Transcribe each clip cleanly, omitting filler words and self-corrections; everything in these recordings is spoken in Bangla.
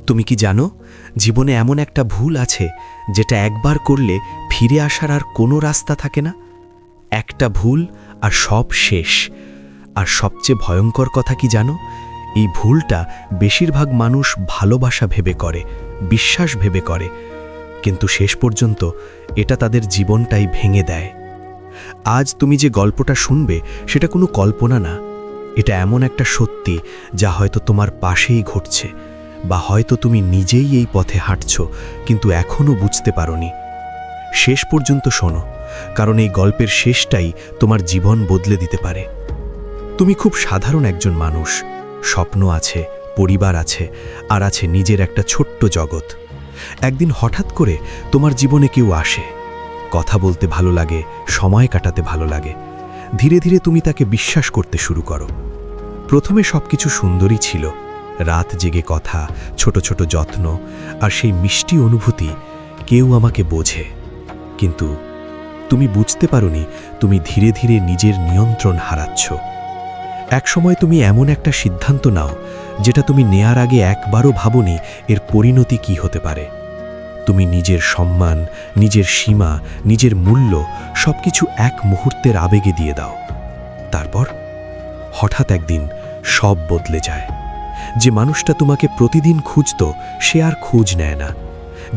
তুমি কি জানো, জীবনে এমন একটা ভুল আছে যেটা একবার করলে ফিরে আসার আর কোনো রাস্তা থাকে না। একটা ভুল আর সব শেষ। আর সবচেয়ে ভয়ঙ্কর কথা কি জানো, এই ভুলটা বেশিরভাগ মানুষ ভালোবাসা ভেবে করে, বিশ্বাস ভেবে করে, কিন্তু শেষ পর্যন্ত এটা তাদের জীবনটাই ভেঙে দেয়। আজ তুমি যে গল্পটা শুনবে সেটা কোনো কল্পনা না, এটা এমন একটা সত্যি যা হয়তো তোমার পাশেই ঘটছে, বা হয়তো তুমি নিজেই এই পথে হাঁটছ কিন্তু এখনও বুঝতে পারোনি। শেষ পর্যন্ত শোনো, কারণ এই গল্পের শেষটাই তোমার জীবন বদলে দিতে পারে। তুমি খুব সাধারণ একজন মানুষ, স্বপ্ন আছে, পরিবার আছে, আর আছে নিজের একটা ছোট্ট জগৎ। একদিন হঠাৎ করে তোমার জীবনে কেউ আসে, কথা বলতে ভালো লাগে, সময় কাটাতে ভালো লাগে। ধীরে ধীরে তুমি তাকে বিশ্বাস করতে শুরু করো। প্রথমে সবকিছু সুন্দরই ছিল, রাত জেগে কথা, ছোট ছোট যত্ন, আর সেই মিষ্টি অনুভূতি, কেউ আমাকে বোঝে। কিন্তু তুমি বুঝতে পারোনি তুমি ধীরে ধীরে নিজের নিয়ন্ত্রণ হারাচ্ছ। একসময় তুমি এমন একটা সিদ্ধান্ত নাও যেটা তুমি নেয়ার আগে একবারও ভাবোনি এর পরিণতি কি হতে পারে। তুমি নিজের সম্মান, নিজের সীমা, নিজের মূল্য সবকিছু এক মুহূর্তের আবেগে দিয়ে দাও। তারপর হঠাৎ একদিন সব বদলে যায়। যে মানুষটা তোমাকে প্রতিদিন খুঁজত সে আর খোঁজ নেয় না।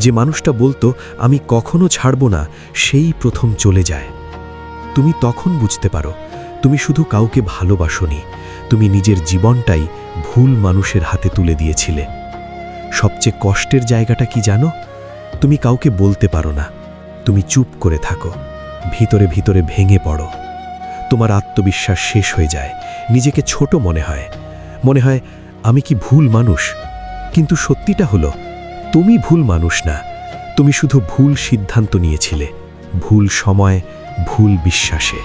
যে মানুষটা বলতো আমি কখনো ছাড়ব না, সেই প্রথম চলে যায়। তুমি তখন বুঝতে পারো তুমি শুধু কাউকে ভালোবাসোনি, তুমি নিজের জীবনটাই ভুল মানুষের হাতে তুলে দিয়েছিলে। সবচেয়ে কষ্টের জায়গাটা কি জানো, তুমি কাউকে বলতে পারো না, তুমি চুপ করে থাকো, ভিতরে ভিতরে ভেঙে পড়ো। তোমার আত্মবিশ্বাস শেষ হয়ে যায়, নিজেকে ছোট মনে হয় আমি কি ভুল মানুষ। কিন্তু সত্যিটা হলো তুমি ভুল মানুষ না, তুমি শুধু ভুল সিদ্ধান্ত নিয়েছিলে, ভুল সময়, ভুল বিশ্বাসে।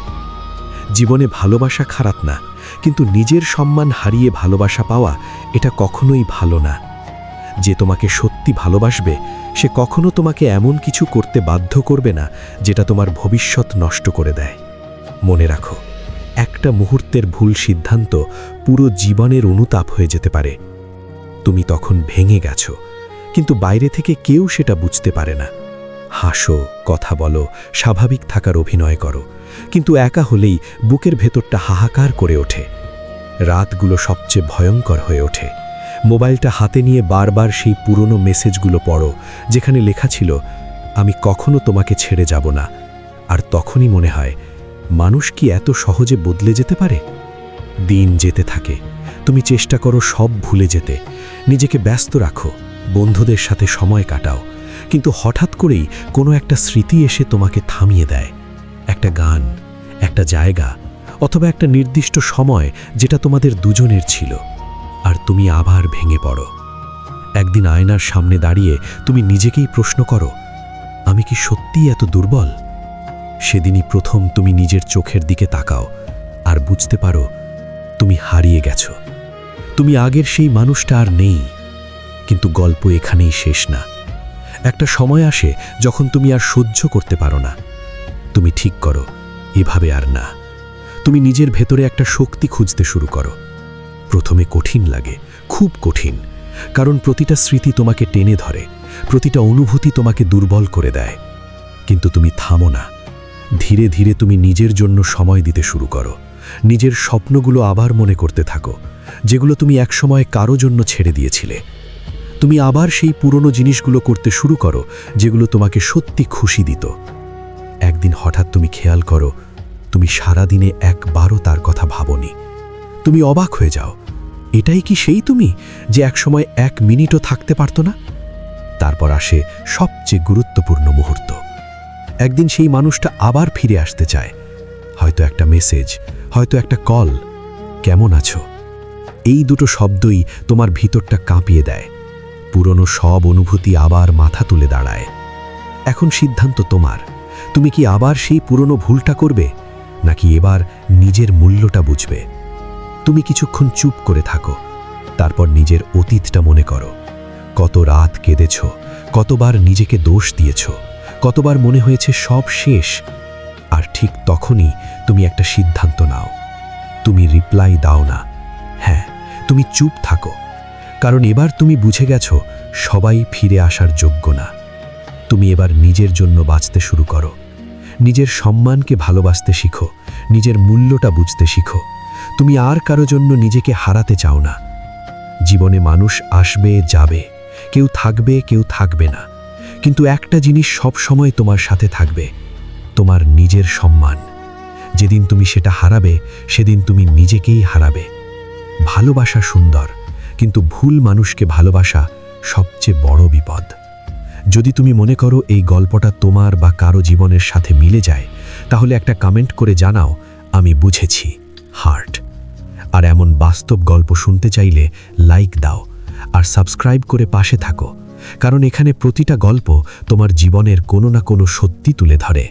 জীবনে ভালোবাসা খারাপ না, কিন্তু নিজের সম্মান হারিয়ে ভালোবাসা পাওয়া এটা কখনোই ভালো না। যে তোমাকে সত্যি ভালোবাসবে সে কখনো তোমাকে এমন কিছু করতে বাধ্য করবে না যেটা তোমার ভবিষ্যৎ নষ্ট করে দেয়। মনে রাখো, একটা মুহূর্তের ভুল সিদ্ধান্ত পুরো জীবনের অনুতাপ হয়ে যেতে পারে। তুমি তখন ভেঙে গেছো, কিন্তু বাইরে থেকে কেউ সেটা বুঝতে পারে না। হাসো, কথা বলো, স্বাভাবিক থাকার অভিনয় করো, কিন্তু একা হলেই বুকের ভেতরটা হাহাকার করে ওঠে। রাতগুলো সবচেয়ে ভয়ঙ্কর হয়ে ওঠে। মোবাইলটা হাতে নিয়ে বারবার সেই পুরনো মেসেজগুলো পড়ো যেখানে লেখা ছিল আমি কখনো তোমাকে ছেড়ে যাব না। আর তখনই মনে হয় মানুষ কি এত সহজে বদলে যেতে পারে। দিন যেতে থাকে, তুমি চেষ্টা করো সব ভুলে যেতে, নিজেকে ব্যস্ত রাখো, বন্ধুদের সাথে সময় কাটাও, কিন্তু হঠাৎ করেই কোনো একটা স্মৃতি এসে তোমাকে থামিয়ে দেয়। একটা গান, একটা জায়গা, অথবা একটা নির্দিষ্ট সময় যেটা তোমাদের দুজনের ছিল, আর তুমি আবার ভেঙে পড়ো। একদিন আয়নার সামনে দাঁড়িয়ে তুমি নিজেকেই প্রশ্ন করো, আমি কি সত্যিই এত দুর্বল? সেদিনই প্রথম তুমি নিজের চোখের দিকে তাকাও আর বুঝতে পারো তুমি হারিয়ে গেছো। তুমি আগের সেই মানুষটা আর নেই। কিন্তু গল্প এখানেই শেষ না। একটা সময় আসে যখন তুমি আর সহ্য করতে পারো না। তুমি ঠিক করো এভাবে আর না। তুমি নিজের ভেতরে একটা শক্তি খুঁজতে শুরু করো। প্রথমে কঠিন লাগে, খুব কঠিন, কারণ প্রতিটা স্মৃতি তোমাকে টেনে ধরে, প্রতিটা অনুভূতি তোমাকে দুর্বল করে দেয়। কিন্তু তুমি থামো না। ধীরে ধীরে তুমি নিজের জন্য সময় দিতে শুরু করো। নিজের স্বপ্নগুলো আবার মনে করতে থাকো, যেগুলো তুমি একসময় কারো জন্য ছেড়ে দিয়েছিলে। তুমি আবার সেই পুরনো জিনিসগুলো করতে শুরু করো যেগুলো তোমাকে সত্যি খুশি দিত। একদিন হঠাৎ তুমি খেয়াল করো তুমি সারাদিনে একবারও তার কথা ভাবোনি। তুমি অবাক হয়ে যাও, এটাই কি সেই তুমি যে একসময় 1 মিনিটও থাকতে পারতো না? তারপর আসে সবচেয়ে গুরুত্বপূর্ণ মুহূর্ত। একদিন সেই মানুষটা আবার ফিরে আসতে চায়, হয়তো একটা মেসেজ, হয়তো একটা কল, কেমন আছো? এই দুটো শব্দই তোমার ভিতরটা কাঁপিয়ে দেয়। পুরনো সব অনুভূতি আবার মাথা তুলে দাঁড়ায়। এখন সিদ্ধান্ত তোমার। তুমি কি আবার সেই পুরনো ভুলটা করবে, নাকি এবার নিজের মূল্যটা বুঝবে? তুমি কিছুক্ষণ চুপ করে থাকো, তারপর নিজের অতীতটা মনে করো। কত রাত কেঁদেছ, কতবার নিজেকে দোষ দিয়েছ, কতবার মনে হয়েছে সব শেষ। আর ঠিক তখনই তুমি একটা সিদ্ধান্ত নাও। তুমি রিপ্লাই দাও না, হ্যাঁ, তুমি চুপ থাকো, কারণ এবার তুমি বুঝে গেছো সবাই ফিরে আসার যোগ্য না। তুমি এবার নিজের জন্য বাঁচতে শুরু করো, নিজের সম্মানকে ভালোবাসতে শিখো, নিজের মূল্যটা বুঝতে শিখো। তুমি আর কারো জন্য নিজেকে হারাতে চাও না। জীবনে মানুষ আসবে যাবে, কেউ থাকবে কেউ থাকবে না, কিন্তু একটা জিনিস সব সময় তোমার সাথে থাকবে, তোমার নিজের সম্মান। যেদিন তুমি সেটা হারাবে সেদিন তুমি নিজেকেই হারাবে। ভালোবাসা সুন্দর, কিন্তু ভুল মানুষকে ভালোবাসা সবচেয়ে বড় বিপদ। যদি তুমি মনে করো এই গল্পটা তোমার বা কারো জীবনের সাথে মিলে যায়, তাহলে একটা কমেন্ট করে জানাও, আমি বুঝেছি, হার্ট। আর এমন বাস্তব গল্প শুনতে চাইলে লাইক দাও আর সাবস্ক্রাইব করে পাশে থাকো, কারণ এখানে প্রতিটা গল্প তোমার জীবনের কোনো না কোনো সত্যি তুলে ধরে।